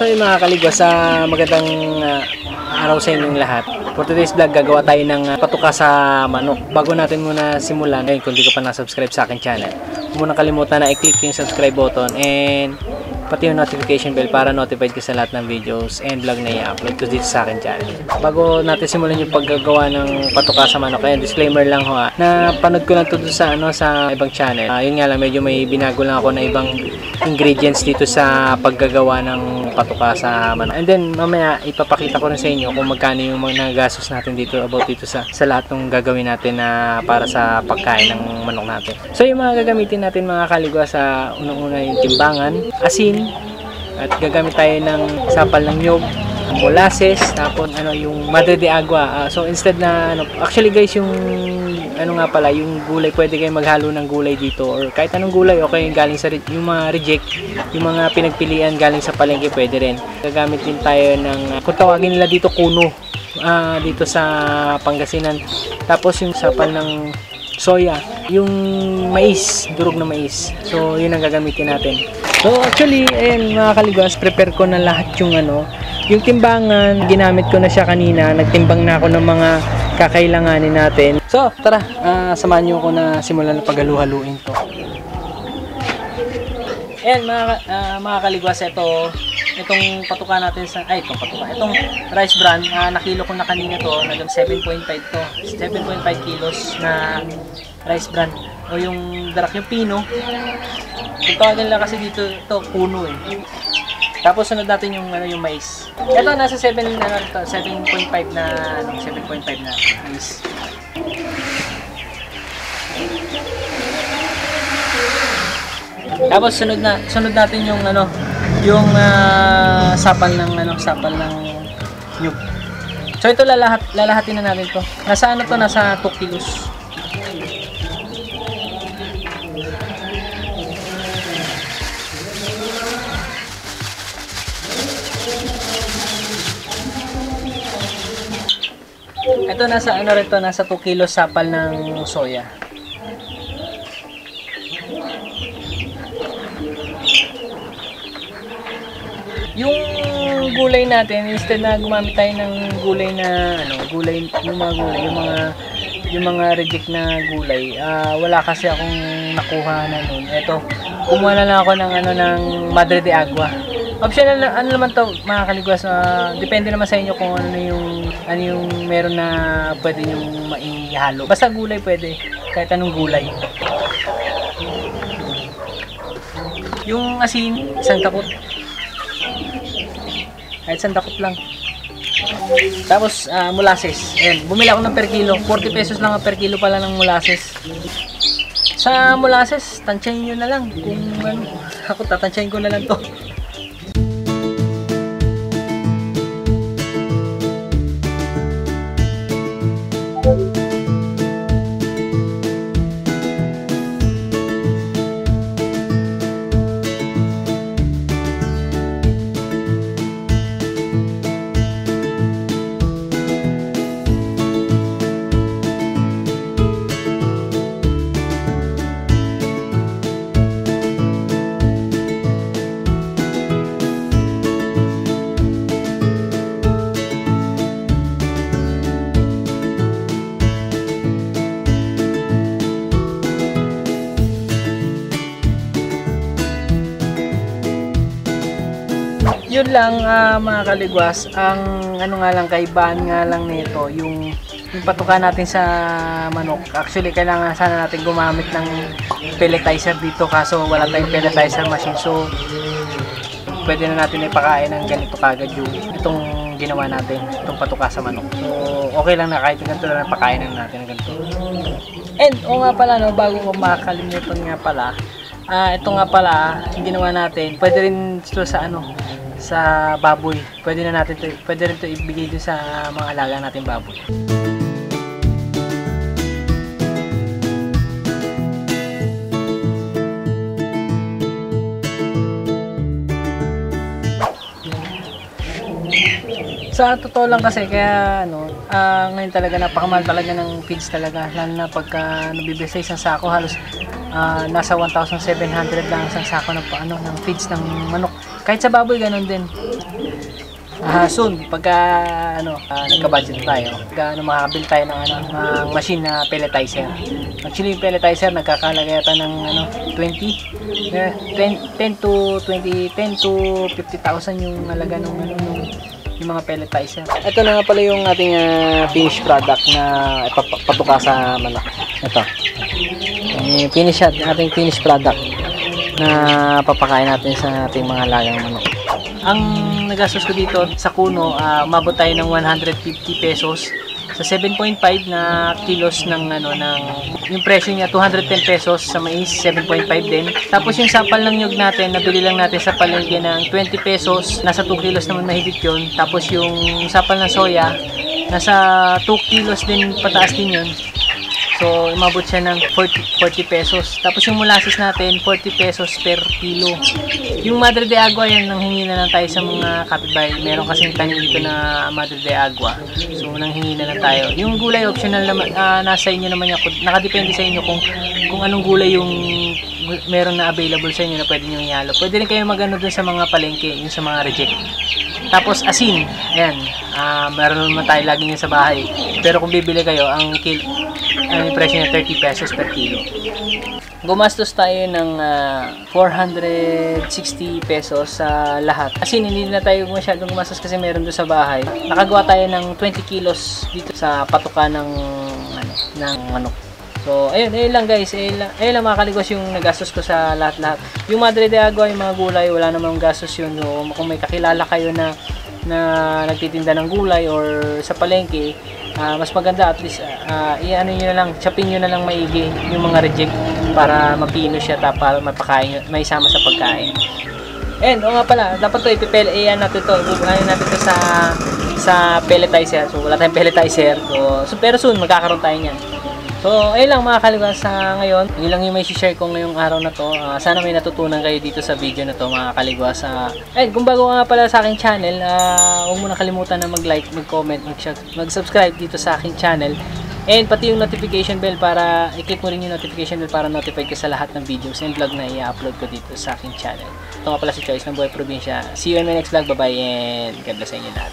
So yung mga kaligwas, magandang araw sa inyong lahat. For today's vlog, gagawa tayo ng patuka sa manok. Bago natin muna simulan, kung di ka pa na-subscribe sa akin channel, huwag mo na kalimutan na i-click yung subscribe button and pati yung notification bell para notified ka sa lahat ng videos and vlog na i-upload ko dito sa akin channel. Bago natin simulan yung paggagawa ng patuka sa manok, ayan, disclaimer lang ho, na panood ko lang ito sa, sa ibang channel. Yun nga lang, medyo may binago lang ako na ibang ingredients dito sa paggagawa ng patuka sa manok. And then mamaya ipapakita ko rin sa inyo kung magkano yung mga gastos natin dito about dito sa lahat ng gagawin natin na para sa pagkain ng manok natin. So yung mga gagamitin natin mga kaligwa, sa unang-una yung timbangan, asin, at gagamit tayo ng sapal ng nyog, molasses, tapos yung madre de agua. So instead na actually guys, yung nga pala, yung gulay, pwede kayong maghalo ng gulay dito or kahit anong gulay, okay, galing sa yung mga reject, yung mga pinagpilian galing sa palengke, pwede rin. Gagamit din tayo ng, kung tawagin nila dito, kuno, dito sa Pangasinan. Tapos yung sapal ng soya, yung mais, durog na mais. So yun ang gagamitin natin. So actually, ayan mga kaligwas, prepare ko na lahat yung yung timbangan, ginamit ko na siya kanina, nagtimbang na ako ng mga kakailanganin natin. So tara, samahan nyo ko na simulan na paghalu-haluin to. Ayan mga kaligwas, itong patuka natin sa, itong rice bran, nakilo ko na kanina to, nagam 7.5 to, 7.5 kilos na rice bran, o yung darak, yung pino. Kung tawagin lang kasi dito, ito puno eh. Tapos sunod natin yung mais. Ito nasa 7.5 na 7.5 na mais. Tapos sunod natin yung yung sapal ng nyug. So ito lalahatin na natin to. Nasa nasa 2 kilos. Ito nasa 2 kilos sapal ng soya. Yung gulay natin, instead na gumamit tayo ng gulay na yung mga reject na gulay, wala kasi akong nakuha na noon. Ito, kumuha na lang ako ng madre de agua. Optional na, naman to mga kaligwas, depende naman sa inyo kung ano yung meron na pwede nyong maihalo. Basta gulay pwede, kahit anong gulay. Yung asin, isang takot. Kahit isang takot lang. Tapos molasses. Ayan, bumili ako ng per kilo. 40 pesos lang per kilo pala ng molasses. Sa molasses, tansyahin nyo na lang. Kung ako tatansyahin ko na lang to. Yun lang mga kaligwas, ang nga lang, kaibahan nga lang nito, yung patuka natin sa manok. Actually, kailangan sana natin gumamit ng pelletizer dito, kaso wala tayong pelletizer machine. So, pwede na natin ipakain ng ganito kagad itong ginawa natin, itong patuka sa manok. So, okay lang na kahit ganito na pakain natin ng ganito. And, nga pala, bago ko makakalimutan nga pala, ito nga pala, yung ginawa natin, pwede rin ito sa baboy. Pwede rin to ibigay dun sa mga alaga natin baboy. Sa totoo lang kasi, kaya ngayon talaga napakamahal talaga ng feeds talaga, lalo na pagka nabibili sa isang sako, halos nasa 1,700 lang isang sako ng feeds ng manok. Kahit sa baboy ganun din. Soon, pagka nagka-budget tayo, pagka makakabil tayo ng machine na pelletizer. Actually, yung pelletizer nagkakalaga yata ng 10 to 50,000 yung halaga ng yung mga pelletizer. Ito na nga pala yung ating finished product na ipapatuka sa manok. Ito. Ating finished product na papakain natin sa ating mga alagang manok. Ang nagastos ko dito sa kuno, umabot tayo ng 150 pesos sa 7.5 na kilos ng yung presyo niya 210 pesos sa mais, 7.5 din. Tapos yung sapal ng nyug natin, nabili lang natin sa palengke ng 20 pesos, nasa 2 kilos naman mahigit yun. Tapos yung sapal ng soya, nasa 2 kilos din, pataas din yun. So, umabot siya ng 40 pesos. Tapos yung molasses natin, 40 pesos per kilo. Yung Madre de Agua, yan, nanghingi na lang tayo sa mga kapitbahay. Meron kasing tanim dito na Madre de Agua. So, nanghingi na lang tayo. Yung gulay, optional naman, nasa inyo naman yan. Nakadepende sa inyo kung anong gulay yung meron na available sa inyo na pwede nyo ihalo. Pwede rin kayo magano dun sa mga palengke, yung sa mga reject. Tapos asin, ayan, meron naman tayo lagi niya sa bahay. Pero kung bibili kayo, ang presyo niya 30 pesos per kilo. Gumastos tayo ng 460 pesos sa lahat. Kasi hindi na tayo masyadong gumastos kasi meron doon sa bahay. Nakagawa tayo ng 20 kilos dito sa patuka ng manok. So, ayun lang guys. Ayun lang mga kaligwas yung nagastos ko sa lahat-lahat. Yung Madre de Agua, yung mga gulay, wala namang gastos yun. So, kung may kakilala kayo na nagtitinda ng gulay or sa palengke, mas maganda at least i-ano nyo na lang, chopin nyo na lang maigi yung mga reject para mapino siya para mapakain, may sama sa pagkain. And o nga pala, dapat to ipipel-ayan natin to, bubuhayin natin to sa pelletizer. So wala tayong pelletizer. So pero soon magkakaroon tayo niyan. So, ayun lang mga kaligwas sa ngayon. Yun lang yung may share ko ngayong araw na to. Sana may natutunan kayo dito sa video na to mga kaligwas. Ayun, kung bago ka nga pala sa aking channel, huwag mo na kalimutan na mag-like, mag-comment, mag-subscribe dito sa aking channel. And pati yung notification bell para i-click mo rin yung notification bell para notified ka sa lahat ng videos and vlog na i-upload ko dito sa aking channel. Ito nga pala si Choice ng Buhay Probinsya. See you in my next vlog. Bye-bye and God bless sa inyo lahat.